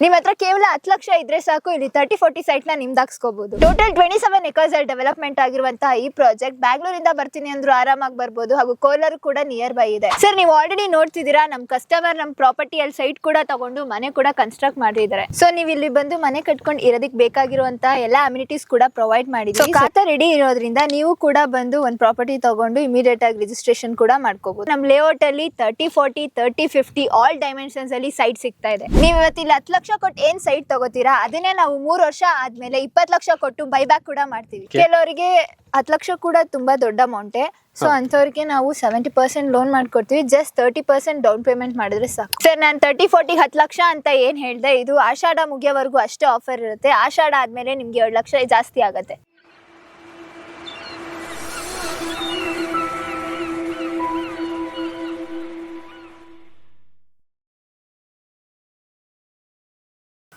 ನಿಮ್ಮ ಹತ್ರ ಕೇವಲ 10 ಲಕ್ಷ ಇದ್ರೆ ಸಾಕು, ಇಲ್ಲಿ 30-40 ಸೈಟ್ ನ ನಿಮ್ದಾಕ್ಸ್ಕೋಬಹುದು. ಟೋಟಲ್ 27 ಎಕರ್ಸ್ ಅಲ್ಲಿ ಡೆವಲಪ್ಮೆಂಟ್ ಆಗಿರುವಂತಹ ಈ ಪ್ರಾಜೆಕ್ಟ್ ಬ್ಯಾಂಗ್ಳೂರಿಂದ ಬರ್ತೀನಿ ಅಂದ್ರೂ ಆರಾಮಾಗಿ ಬರ್ಬೋದು, ಹಾಗೂ ಕೋಲಾರ ಕೂಡ ನಿಯರ್ ಬೈ ಇದೆ. ಸರ್, ನೀವು ಆಲ್ರೆಡಿ ನೋಡ್ತಿದ್ದೀರಾ, ನಮ್ ಕಸ್ಟಮರ್ ನಮ್ ಪ್ರಾಪರ್ಟಿಯಲ್ಲಿ ಸೈಟ್ ಕೂಡ ತಗೊಂಡು ಮನೆ ಕೂಡ ಕನ್ಸ್ಟ್ರಕ್ಟ್ ಮಾಡಿದ್ದಾರೆ. ಸೊ ನೀವು ಇಲ್ಲಿ ಬಂದು ಮನೆ ಕಟ್ಕೊಂಡು ಇರೋದಕ್ಕೆ ಬೇಕಾಗಿರುವಂತಹ ಎಲ್ಲಾ ಅಮ್ಯುನಿಟೀಸ್ ಕೂಡ ಪ್ರೊವೈಡ್ ಮಾಡಿದ್ದೀವಿ. ಖಾತಾ ರೆಡಿ ಇರೋದ್ರಿಂದ ನೀವು ಕೂಡ ಬಂದು ಒಂದು ಪ್ರಾಪರ್ಟಿ ತಗೊಂಡು ಇಮಿಡಿಯೇಟ್ ಆಗಿ ರಿಜಿಸ್ಟ್ರೇಷನ್ ಕೂಡ ಮಾಡ್ಕೋಬಹುದು. ನಮ್ ಲೇಔಟ್ ಅಲ್ಲಿ 30-40, 30-50 ಆಲ್ ಡೈಮೆನ್ಷನ್ಸ್ ಅಲ್ಲಿ ಸೈಟ್ ಸಿಗ್ತಾ ಇದೆ. ನೀವು ಇವತ್ತು ಇಲ್ಲಿ 10 ಲಕ್ಷ ಕೊಟ್ಟು ಏನ್ ಸೈಟ್ ತಗೋತೀರಾ, ಅದನ್ನೇ ನಾವು 3 ವರ್ಷ ಆದ್ಮೇಲೆ 20 ಲಕ್ಷ ಕೊಟ್ಟು ಬೈಬ್ಯಾಕ್ ಕೂಡ ಮಾಡ್ತೀವಿ. ಕೆಲವರಿಗೆ 10 ಲಕ್ಷ ಕೂಡ ತುಂಬಾ ದೊಡ್ಡ ಅಮೌಂಟೇ. ಸೊ ಅಂತವ್ರಿಗೆ ನಾವು 70% ಲೋನ್ ಮಾಡ್ಕೊಡ್ತೀವಿ. ಜಸ್ಟ್ 30% ಡೌನ್ ಪೇಮೆಂಟ್ ಮಾಡಿದ್ರೆ ಸಾಕು. ಸರ್, ನಾನು 30-40 10 ಲಕ್ಷ ಅಂತ ಏನ್ ಹೇಳ್ದೆ, ಇದು ಆಷಾಢ ಮುಗಿಯೋವರೆಗೂ ಅಷ್ಟೇ ಆಫರ್ ಇರುತ್ತೆ. ಆಷಾಢ ಆದ್ಮೇಲೆ ನಿಮ್ಗೆ 2 ಲಕ್ಷ ಜಾಸ್ತಿ ಆಗತ್ತೆ.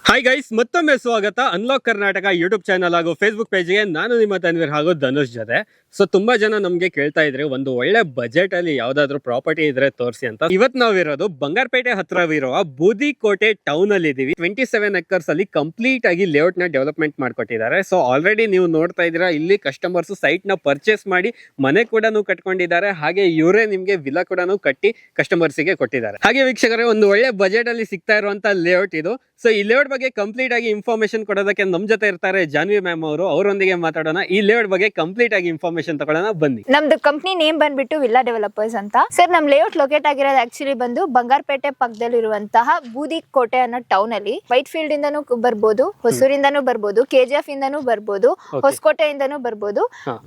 ಹಾಯ್ ಗೈಸ್, ಮತ್ತೊಮ್ಮೆ ಸ್ವಾಗತ ಅನ್ಲಾಕ್ ಕರ್ನಾಟಕ ಯೂಟ್ಯೂಬ್ ಚಾನಲ್ ಹಾಗೂ ಫೇಸ್ಬುಕ್ ಪೇಜ್ಗೆ. ನಾನು ನಿಮ್ಮ ತನ್ವೀರ್ ಹಾಗೂ ಧನುಷ್ ಜೊತೆ. ಸೊ ತುಂಬಾ ಜನ ನಮ್ಗೆ ಕೇಳ್ತಾ ಇದ್ರೆ ಒಂದು ಒಳ್ಳೆ ಬಜೆಟ್ ಅಲ್ಲಿ ಯಾವ್ದಾದ್ರು ಪ್ರಾಪರ್ಟಿ ಇದ್ರೆ ತೋರಿಸಿ ಅಂತ. ಇವತ್ತು ನಾವಿರೋದು ಬಂಗಾರಪೇಟೆ ಹತ್ರವಿರುವ ಬೂದಿಕೋಟೆ ಟೌನ್ ಅಲ್ಲಿ ಇದೀವಿ. 27 ಎಕರ್ಸ್ ಅಲ್ಲಿ ಕಂಪ್ಲೀಟ್ ಆಗಿ ಲೇಔಟ್ ನ ಡೆವಲಪ್ಮೆಂಟ್ ಮಾಡ್ಕೊಟ್ಟಿದ್ದಾರೆ. ಸೊ ಆಲ್ರೆಡಿ ನೀವು ನೋಡ್ತಾ ಇದ್ದೀರಾ, ಇಲ್ಲಿ ಕಸ್ಟಮರ್ಸ್ ಸೈಟ್ ನ ಪರ್ಚೇಸ್ ಮಾಡಿ ಮನೆ ಕೂಡ ಕಟ್ಕೊಂಡಿದ್ದಾರೆ. ಹಾಗೆ ಇವರೇ ನಿಮ್ಗೆ ವಿಲಾ ಕೂಡ ಕಟ್ಟಿ ಕಸ್ಟಮರ್ಸ್ ಗೆ ಕೊಟ್ಟಿದ್ದಾರೆ. ಹಾಗೆ ವೀಕ್ಷಕರೇ, ಒಂದು ಒಳ್ಳೆ ಬಜೆಟ್ ಅಲ್ಲಿ ಸಿಗ್ತಾ ಇರುವಂತ ಲೇಔಟ್ ಇದು. ಸೊ ಈ ಲೇಔಟ್ ಬಗ್ಗೆ ಕಂಪ್ಲೀಟ್ ಆಗಿ ಇನ್ಫಾರ್ಮೇಶನ್ ಕೊಡೋದಕ್ಕೆ ನಮ್ ಜೊತೆ ಇರ್ತಾರೆ ಜಾನ್ವಿ ಮ್ಯಾಮ್ ಅವರು. ಅವರೊಂದಿಗೆ ಮಾತಾಡೋಣ. ಈ ಲೇಔಟ್ ಬಗ್ಗೆ ಕಂಪ್ಲೀಟ್ ಆಗಿ ಇನ್ಫಾರ್ಮೇಶನ್ ತಗೊಳ್ಳೋಣ, ಬನ್ನಿ. ನಮ್ದು ಕಂಪ್ನಿ ನೇಮ್ ಬಂದ್ಬಿಟ್ಟು ವಿಲ್ಲಾ ಡೆವಲಪರ್ಸ್ ಅಂತ. ಸರ್, ನಮ್ ಲೇಔಟ್ ಲೊಕೇಟ್ ಆಗಿರೋದು ಆಕ್ಚುಲಿ ಬಂದು ಬಂಗಾರಪೇಟೆ ಪಕ್ಕದಲ್ಲಿರುವಂತಹ ಬೂದಿಕೋಟೆ ಅನ್ನೋ ಟೌನ್ ಅಲ್ಲಿ. ವೈಟ್ ಫೀಲ್ಡ್ ಇಂದಾನು ಬರ್ಬೋದು, ಹೊಸೂರಿಂದಾನು ಬರ್ಬೋದು, KGF ಇಂದಾನು ಬರ್ಬೋದು, ಹೊಸಕೋಟೆಯಿಂದಾನು ಬರ್ಬೋದು.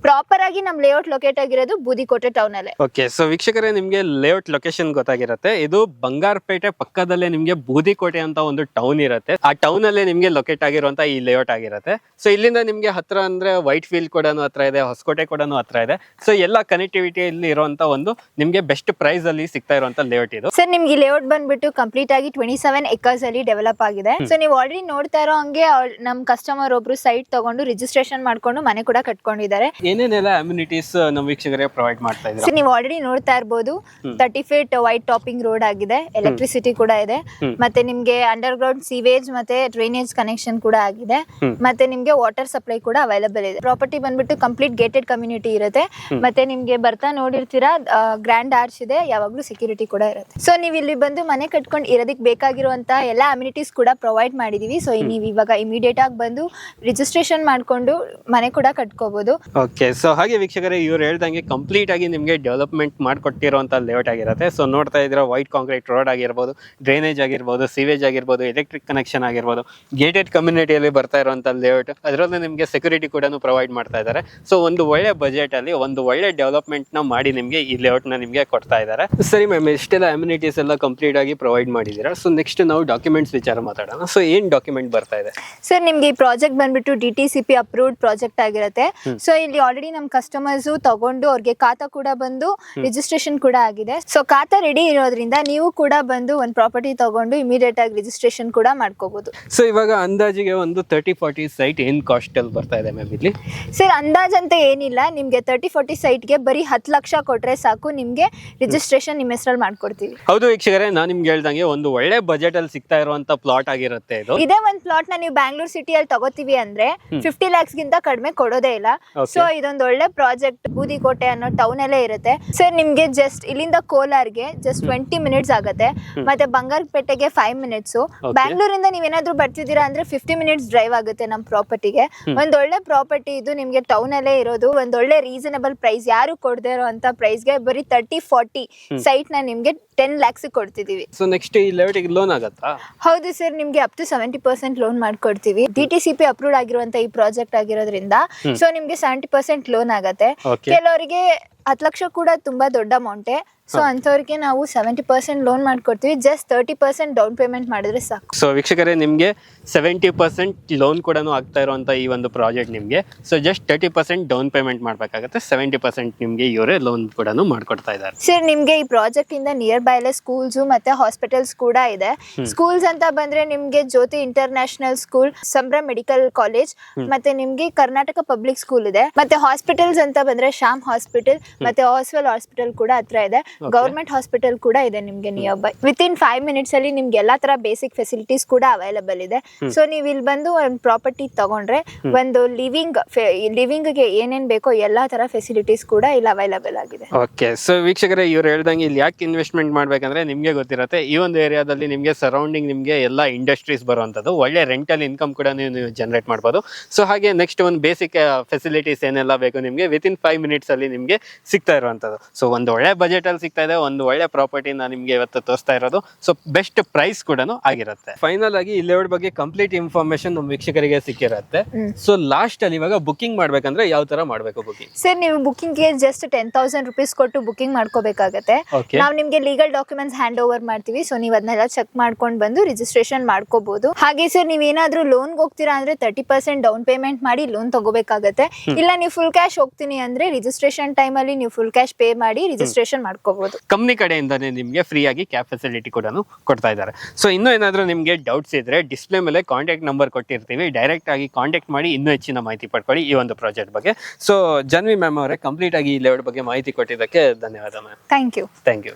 ಪ್ರಾಪರ್ ಆಗಿ ನಮ್ ಲೇಔಟ್ ಲೊಕೇಟ್ ಆಗಿರೋದು ಬೂದಿಕೋಟೆ ಟೌನ್ ಅಲ್ಲೇ. ಓಕೆ, ಸೊ ವೀಕ್ಷಕರೇ, ನಿಮ್ಗೆ ಲೇಔಟ್ ಲೊಕೇಶನ್ ಗೊತ್ತಾಗಿರುತ್ತೆ. ಇದು ಬಂಗಾರಪೇಟೆ ಪಕ್ಕದಲ್ಲೇ ನಿಮ್ಗೆ ಬೂದಿಕೋಟೆ ಅಂತ ಒಂದು ಟೌನ್ ಇರುತ್ತೆ. ಆ ಟೌನ್ ಅಲ್ಲೇ ನಿಮ್ಗೆ ಲೊಕೇಟ್ ಆಗಿರುವಂತ ಈ ಲೇಔಟ್ ಆಗಿರುತ್ತೆ. ಸೊ ಇಲ್ಲಿಂದ ನಿಮ್ಗೆ ಹತ್ರ ಅಂದ್ರೆ ವೈಟ್ ಫೀಲ್ಡ್ ಕೂಡ ಹತ್ರ ಇದೆ, ಹೊಸಕೋಟೆ ಕೂಡ ಹತ್ರ ಇದೆ. ಸೊ ಎಲ್ಲ ಕನೆಕ್ಟಿವಿಟಿ ಇಲ್ಲಿ ಇರುವಂತ ಒಂದು ನಿಮ್ಗೆ ಬೆಸ್ಟ್ ಪ್ರೈಸ್ ಅಲ್ಲಿ ಸಿಗ್ತಾ ಇರುವಂತ ಲೇಔಟ್ ಇದು. ಸರ್, ನಿಮ್ಗೆ ಲೇಔಟ್ ಬಂದ್ಬಿಟ್ಟು ಕಂಪ್ಲೀಟ್ ಆಗಿ 27 ಎಕರ್ಸ್ ಅಲ್ಲಿ ಡೆವಲಪ್ ಆಗಿದೆ. ಸೊ ನೀವು ಆಲ್ರೆಡಿ ನೋಡ್ತಾ ಇರೋ ಹಂಗೆ ನಮ್ ಕಸ್ಟಮರ್ ಒಬ್ರು ಸೈಟ್ ತಗೊಂಡು ರಿಜಿಸ್ಟ್ರೇಷನ್ ಮಾಡ್ಕೊಂಡು ಮನೆ ಕೂಡ ಕಟ್ಕೊಂಡಿದ್ದಾರೆ. ಏನೇನೆಲ್ಲ ಅಮ್ಯುನಿಟೀಸ್ ನಮ್ ವೀಕ್ಷಕರಿಗೆ ಪ್ರೊವೈಡ್ ಮಾಡ್ತಾ ಇದ್ದಾರೆ? ನೀವು ಆಲ್ರೆಡಿ ನೋಡ್ತಾ ಇರ್ಬೋದು, 30 ಫೀಟ್ ವೈಟ್ ಟಾಪಿಂಗ್ ರೋಡ್ ಆಗಿದೆ, ಎಲೆಕ್ಟ್ರಿಸಿಟಿ ಕೂಡ ಇದೆ, ಮತ್ತೆ ನಿಮ್ಗೆ ಅಂಡರ್ ಗ್ರೌಂಡ್ ಸೀವೇಜ್ ಮತ್ತೆ ಡ್ರೈನೇಜ್ ಕನೆಕ್ಷನ್ ಕೂಡ ಆಗಿದೆ, ಮತ್ತೆ ನಿಮ್ಗೆ ವಾಟರ್ ಸಪ್ಲೈ ಕೂಡ ಅವೈಲೇಬಲ್ ಇದೆ. ಪ್ರಾಪರ್ಟಿ ಬಂದ್ಬಿಟ್ಟು ಕಂಪ್ಲೀಟ್ ಗೇಟೆಡ್ ಕಮ್ಯುನಿಟಿ ಇರುತ್ತೆ. ಮತ್ತೆ ನಿಮ್ಗೆ ಬರ್ತಾ ನೋಡಿರ್ತೀರಾ, ಗ್ರ್ಯಾಂಡ್ ಆರ್ಚ್ ಇದೆ, ಯಾವಾಗ್ಲೂ ಸೆಕ್ಯೂರಿಟಿ ಕೂಡ ಇರುತ್ತೆ. ಸೊ ನೀವು ಇಲ್ಲಿ ಬಂದು ಮನೆ ಕಟ್ಕೊಂಡು ಇರೋದಕ್ಕೆ ಬೇಕಾಗಿರುವಂತ ಎಲ್ಲಾ ಅಮ್ಯುನಿಟೀಸ್ ಕೂಡ ಪ್ರೊವೈಡ್ ಮಾಡಿದೀವಿ. ಸೊ ನೀವು ಇವಾಗ ಇಮಿಡಿಯೇಟ್ ಆಗಿ ಬಂದು ರಿಜಿಸ್ಟ್ರೇಷನ್ ಮಾಡ್ಕೊಂಡು ಮನೆ ಕೂಡ ಕಟ್ಕೋಬಹುದು. ಓಕೆ, ಸೊ ಹಾಗೆ ವೀಕ್ಷಕರೇ, ಇವ್ರು ಹೇಳ್ದಂಗೆ ಕಂಪ್ಲೀಟ್ ಆಗಿ ನಿಮ್ಗೆ ಡೆವಲಪ್ಮೆಂಟ್ ಮಾಡ್ಕೊಟ್ಟಿರುವಂತ ಲೇಔಟ್ ಆಗಿರುತ್ತೆ. ಸೊ ನೋಡ್ತಾ ಇದ್ರೆ ವೈಟ್ ಕಾಂಕ್ರೀಟ್ ರೋಡ್ ಆಗಿರ್ಬೋದು, ಡ್ರೈನೇಜ್ ಆಗಿರ್ಬೋದು, ಸೀವೇಜ್ ಆಗಿರ್ಬೋದು, ಎಲೆಕ್ಟ್ರಿಕ್ ಕನೆಕ್ಷನ್ ಆಗಿರ್ಬೋದು, ಗೇಟೆಡ್ ಕಮ್ಯುನಿಟಿಯಲ್ಲಿ ಬರ್ತಾ ಇರುವಂತ ಲೇಔಟ್. ಅದರಲ್ಲೂ ನಿಮ್ಗೆ ಸೆಕ್ಯೂರಿಟಿ ಕೂಡ ಪ್ರೊವೈಡ್ ಮಾಡ್ತಾ ಇದ್ದಾರೆ. ಸೊ ಒಂದು ಒಳ್ಳೆ ಬಜೆಟ್ ಅಲ್ಲಿ ಒಂದು ಒಳ್ಳೆ ಡೆವಲಪ್ಮೆಂಟ್ ನ ಮಾಡಿ ನಿಮ್ಗೆ ಈ ಲೇಔಟ್ ನ ನಿಮ್ಗೆ ಕೊಡ್ತಾ ಇದ್ದಾರೆ. ಸರಿ ಮ್ಯಾಮ್, ಇಷ್ಟೆಲ್ಲ ಅಮ್ಯುನಿಟೀಸ್ ಎಲ್ಲ ಕಂಪ್ಲೀಟ್ ಆಗಿ ಪ್ರೊವೈಡ್ ಮಾಡಿದ್ದೀರಾ. ಸೊ ನೆಕ್ಸ್ಟ್ ನಾವು ಡಾಕ್ಯುಮೆಂಟ್ಸ್ ವಿಚಾರ ಮಾತಾಡೋಣ. ಸೊ ಏನ್ ಡಾಕ್ಯುಮೆಂಟ್ ಬರ್ತಾ ಇದೆ? ಸರ್, ನಿಮ್ಗೆ ಈ ಪ್ರಾಜೆಕ್ಟ್ ಬಂದ್ಬಿಟ್ಟು DTCP ಅಪ್ರೂವ್ಡ್ ಪ್ರಾಜೆಕ್ಟ್ ಆಗಿರುತ್ತೆ. ಸೊ ಇಲ್ಲಿ ಆಲ್ರೆಡಿ ನಮ್ ಕಸ್ಟಮರ್ಸ್ ತಗೊಂಡು ಅವ್ರಿಗೆ ಖಾತಾ ಕೂಡ ಬಂದು ರಿಜಿಸ್ಟ್ರೇಷನ್ ಕೂಡ ಆಗಿದೆ. ಸೊ ಖಾತಾ ರೆಡಿ ಇರೋದ್ರಿಂದ ನೀವು ಕೂಡ ಬಂದು ಒಂದು ಪ್ರಾಪರ್ಟಿ ತಗೊಂಡು ಇಮಿಡಿಯೇಟ್ ಆಗಿ ರಿಜಿಸ್ಟ್ರೇಷನ್ ಕೂಡ ಮಾಡ್ಕೋಬಹುದು. ಸೊ ಇವಾಗ ಅಂದಾಜಿಗೆ ಒಂದು 30-40 ಸೈಟ್ ಏನ್ ಕಾಸ್ಟ್ ಅಲ್ಲಿ ಬರ್ತಾ ಇದೆ ಮ್ಯಾಮ್ ಇಲ್ಲಿ? ಸರ್, ಅಂದಾಜ್ ಅಂತ ಏನಿಲ್ಲ. ನಿಮ್ಗೆ 30-40 ಸೈಟ್ಗೆ ಬರೀ 10 ಲಕ್ಷ ಕೊಟ್ರೆ ಸಾಕು, ನಿಮ್ಗೆ ರಿಜಿಸ್ಟ್ರೇಷನ್ ನಿಮ್ಮ ಹೆಸರಲ್ಲಿ ಮಾಡ್ಕೊಡ್ತೀವಿ. ಹೌದು ವೀಕ್ಷಕರೇ, ನಾನು ನಿಮ್ಗೆ ಹೇಳ್ದಂಗೆ ಒಂದು ಒಳ್ಳೆ ಬಜೆಟ್ ಅಲ್ಲಿ ಸಿಗ್ತಾ ಇರುವಂತ ಪ್ಲಾಟ್ ಆಗಿರುತ್ತೆ ಇದು. ಇದೇ ಒಂದು ಪ್ಲಾಟ್ ನ ನೀವು ಬ್ಯಾಂಗ್ಳೂರ್ ಸಿಟಿಯಲ್ಲಿ ತಗೋತೀವಿ ಅಂದ್ರೆ 50 lakhs ಗಿಂತ ಕಡಿಮೆ ಕೊಡೋದೇ ಇಲ್ಲ. ಸೊ ಇದೊಂದು ಒಳ್ಳೆ ಪ್ರಾಜೆಕ್ಟ್ ಬೂದಿಕೋಟೆ ಅನ್ನೋ ಟೌನ್ ಅಲ್ಲೇ ಇರುತ್ತೆ. ಸರ್, ನಿಮ್ಗೆ ಜಸ್ಟ್ ಇಲ್ಲಿಂದ ಕೋಲಾರ್ಗೆ ಜಸ್ಟ್ 20 ಮಿನಿಟ್ಸ್ ಆಗುತ್ತೆ, ಮತ್ತೆ ಬಂಗಾರಪೇಟೆಗೆ 5 ಮಿನಿಟ್ಸ್. ಬ್ಯಾಂಗ್ಳೂರಿಂದ ನೀವೇನಾದ್ರೂ ಬರ್ತಿದ್ದೀರಾ ಅಂದ್ರೆ 50 ಮಿನಿಟ್ಸ್ ಡ್ರೈವ್ ಆಗುತ್ತೆ ನಮ್ ಪ್ರಾಪರ್ಟಿಗೆ. ಒಂದ್ ಒಳ್ಳೆ ಪ್ರಾಪರ್ಟಿ ಇದು, ನಿಮ್ಗೆ ಟೌನ್ ಅಲ್ಲೇ ಇರೋದು. ಒಂದ್ ಒಳ್ಳೆ ರೀಸನಬಲ್ ಪ್ರೈಸ್, ಯಾರು ಕೊಡದೇ ಇರೋಂತ ಪ್ರೈಸ್ಗೆ ಬರೀ 30-40 ಸೈಟ್ ನ ನಿಮ್ಗೆ 10 lakhs ಕೊಡ್ತಿದೀವಿ. ಸೊ ನೆಕ್ಸ್ಟ್ ಈ ಲೇಔಟ್ಗೆ ಲೋನ್ ಆಗುತ್ತಾ? ಹೌದು ಸರ್, ನಿಮ್ಗೆ ಅಪ್ ಟು 70% ಲೋನ್ ಮಾಡ್ಕೊಡ್ತೀವಿ. DTCP ಅಪ್ರೂವ್ಡ್ ಆಗಿರುವಂತ ಈ ಪ್ರಾಜೆಕ್ಟ್ ಆಗಿರೋದ್ರಿಂದ ಸೊ ನಿಮ್ಗೆ 70% ಲೋನ್ ಆಗತ್ತೆ. ಕೆಲವರಿಗೆ 10 ಲಕ್ಷ ಕೂಡ ತುಂಬಾ ದೊಡ್ಡ ಅಮೌಂಟೇ. ಸೊ ಅಂತವ್ರಿಗೆ ನಾವು 70% ಲೋನ್ ಮಾಡ್ಕೊಡ್ತೀವಿ. ಜಸ್ಟ್ 30% ಡೌನ್ ಪೇಮೆಂಟ್ ಮಾಡಿದ್ರೆ ಸಾಕು. ಸೊ ವೀಕ್ಷಕರೇ, ನಿಮ್ಗೆ 70% ಲೋನ್ ಕೂಡ ಆಗ್ತಾ ಇರುವಂತ ಈ ಒಂದು ಪ್ರಾಜೆಕ್ಟ್ ನಿಮ್ಗೆ. ಸೊ ಜಸ್ಟ್ 30% ಡೌನ್ ಪೇಮೆಂಟ್ ಮಾಡ್ಬೇಕಾಗುತ್ತೆ. 70% ನಿಮ್ಗೆ ಇವರೇ ಲೋನ್ ಕೂಡ ಮಾಡ್ಕೊಡ್ತಾ ಇದ್ದಾರೆ. ಸರ್, ನಿಮ್ಗೆ ಈ ಪ್ರಾಜೆಕ್ಟ್ ಇಂದ ನಿಯರ್ ಬೈ ಅಲ್ಲೇ ಸ್ಕೂಲ್ಸ್ ಮತ್ತೆ ಹಾಸ್ಪಿಟಲ್ಸ್ ಕೂಡ ಇದೆ. ಸ್ಕೂಲ್ಸ್ ಅಂತ ಬಂದ್ರೆ ನಿಮ್ಗೆ Jyothi international school, Sambhram medical college, ಮತ್ತೆ ನಿಮ್ಗೆ ಕರ್ನಾಟಕ ಪಬ್ಲಿಕ್ ಸ್ಕೂಲ್ ಇದೆ. ಮತ್ತೆ ಹಾಸ್ಪಿಟಲ್ಸ್ ಅಂತ ಬಂದ್ರೆ ಶ್ಯಾಮ್ ಹಾಸ್ಪಿಟಲ್ ಮತ್ತೆ ಆಸ್ವೆಲ್ ಹಾಸ್ಪಿಟಲ್ ಕೂಡ ಹತ್ರ ಇದೆ. ಗವರ್ಮೆಂಟ್ ಹಾಸ್ಪಿಟಲ್ ಕೂಡ ಇದೆ ನಿಮ್ಗೆ ನಿಯರ್ ಬೈ. ವಿತಿನ್ 5 minutes ಅಲ್ಲಿ ನಿಮ್ಗೆ ಎಲ್ಲಾ ತರ ಬೇಸಿಕ್ ಫೆಸಿಲಿಟೀಸ್ ಕೂಡ ಅವೈಲಬಲ್ ಇದೆ. ಸೊ ನೀವು ಇಲ್ಲಿ ಬಂದು ಒಂದು ಪ್ರಾಪರ್ಟಿ ತಗೊಂಡ್ರೆ ಒಂದು ಲಿವಿಂಗ್ ಗೆ ಏನೇನ್ ಬೇಕೋ ಎಲ್ಲಾ ತರ ಫೆಸಿಲಿಟೀಸ್ ಕೂಡ ಇಲ್ಲಿ ಅವೈಲಬಲ್ ಆಗಿದೆ. ಓಕೆ, ಸೊ ವೀಕ್ಷಕರೇ, ಇವ್ರು ಹೇಳ್ದಂಗೆ ಇಲ್ಲಿ ಯಾಕೆ ಇನ್ವೆಸ್ಟ್ಮೆಂಟ್ ಮಾಡ್ಬೇಕಂದ್ರೆ ನಿಮ್ಗೆ ಗೊತ್ತಿರುತ್ತೆ, ಈ ಒಂದು ಏರಿಯಾದಲ್ಲಿ ನಿಮ್ಗೆ ಸರೌಂಡಿಂಗ್ ನಿಮ್ಗೆ ಎಲ್ಲ ಇಂಡಸ್ಟ್ರೀಸ್ ಬರುವಂತದ್ದು, ಒಳ್ಳೆ ರೆಂಟಲ್ ಇನ್ಕಮ್ ಕೂಡ ನೀವು ಜನರೇಟ್ ಮಾಡ್ಬೋದು. ಸೊ ಹಾಗೆ ನೆಕ್ಸ್ಟ್ ಒಂದು ಬೇಸಿಕ್ ಫೆಸಿಲಿಟೀಸ್ ಏನೆಲ್ಲ ಬೇಕು ನಿಮ್ಗೆ ವಿತಿನ್ 5 minutes ಅಲ್ಲಿ ನಿಮ್ಗೆ ಸಿಗ್ತಾ ಇರುವಂತದ್ದು. ಸೊ ಒಂದು ಒಳ್ಳೆ ಬಜೆಟ್ ಅಲ್ಲಿ ಸಿಗ್ತಾ ಇದೆ, ಒಂದು ಒಳ್ಳೆ ಪ್ರಾಪರ್ಟಿನ ನಿಮ್ಗೆ ಇವತ್ತು ತೋರಿಸ್ತಾ ಇರೋದು. ಸೊ ಬೆಸ್ಟ್ ಪ್ರೈಸ್ ಕೂಡ ಆಗಿರುತ್ತೆ. ಫೈನಲ್ ಆಗಿ ಇಲ್ಲಿ ಬಗ್ಗೆ ಕಂಪ್ಲೀಟ್ ಇನ್ಫಾರ್ಮೇಶನ್ ನಮ್ಮ ವೀಕ್ಷಕರಿಗೆ ಸಿಕ್ಕಿರುತ್ತೆ. ಸೊ ಲಾಸ್ಟ್ ಅಲ್ಲಿ ಇವಾಗ ಬುಕಿಂಗ್ ಮಾಡ್ಬೇಕಂದ್ರೆ ಯಾವ ತರ ಮಾಡ್ಬೇಕು ಬುಕಿಂಗ್? ಸರ್, ನೀವು ಬುಕಿಂಗ್ ಗೆ ಜಸ್ಟ್ 10,000 rupees ಕೊಟ್ಟು ಬುಕಿಂಗ್ ಮಾಡ್ಕೋಬೇಕಾಗತ್ತೆ. ನಾವು ನಿಮ್ಗೆ ಲೀಗಲ್ ಡಾಕ್ಯುಮೆಂಟ್ಸ್ ಹ್ಯಾಂಡ್ ಓವರ್ ಮಾಡ್ತೀವಿ. ಸೊ ನೀವು ಅದನ್ನೆಲ್ಲ ಚೆಕ್ ಮಾಡ್ಕೊಂಡು ಬಂದು ರಿಜಿಸ್ಟ್ರೇಷನ್ ಮಾಡ್ಕೋಬಹುದು. ಹಾಗೆ ಸರ್, ನೀವೇನಾದ್ರೂ ಲೋನ್ಗೆ ಹೋಗ್ತೀರಾ ಅಂದ್ರೆ 30% ಡೌನ್ ಪೇಮೆಂಟ್ ಮಾಡಿ ಲೋನ್ ತಗೋಬೇಕಾಗತ್ತೆ. ಇಲ್ಲ ನೀವು ಫುಲ್ ಕ್ಯಾಶ್ ಹೋಗ್ತೀನಿ ಅಂದ್ರೆ ರಿಜಿಸ್ಟ್ರೇಷನ್ ಟೈಮ್ ಅಲ್ಲಿ ನೀವು ಫುಲ್ ಕ್ಯಾಶ್ ಪೇ ಮಾಡಿ ರಿಜಿಸ್ಟ್ರೇಷನ್ ಮಾಡ್ಕೋಬಹುದು. ಕಂಪ್ನಿ ಕಡೆಯಿಂದಾನೇ ನಿಮ್ಗೆ ಫ್ರೀ ಆಗಿ ಕ್ಯಾಬ್ ಫೆಸಿಲಿಟಿ ಕೂಡ ಕೊಡ್ತಾ ಇದ್ದಾರೆ. ಸೊ ಇನ್ನೂ ಏನಾದ್ರೂ ನಿಮ್ಗೆ ಡೌಟ್ಸ್ ಇದ್ರೆ ಡಿಸ್ಪ್ಲೇ ಮೇಲೆ ಕಾಂಟ್ಯಾಕ್ಟ್ ನಂಬರ್ ಕೊಟ್ಟಿರ್ತೀವಿ, ಡೈರೆಕ್ಟ್ ಆಗಿ ಕಾಂಟ್ಯಾಕ್ಟ್ ಮಾಡಿ ಇನ್ನೂ ಹೆಚ್ಚಿನ ಮಾಹಿತಿ ಪಡ್ಕೊಳ್ಳಿ ಈ ಒಂದು ಪ್ರಾಜೆಕ್ಟ್ ಬಗ್ಗೆ. ಸೊ ಜಾನ್ವಿ ಮ್ಯಾಮ್ ಅವರೇ, ಕಂಪ್ಲೀಟ್ ಆಗಿ ಈ ಲೇಔಟ್ ಬಗ್ಗೆ ಮಾಹಿತಿ ಕೊಟ್ಟಿದ್ದಕ್ಕೆ ಧನ್ಯವಾದ ma'am. Thank you. Thank you.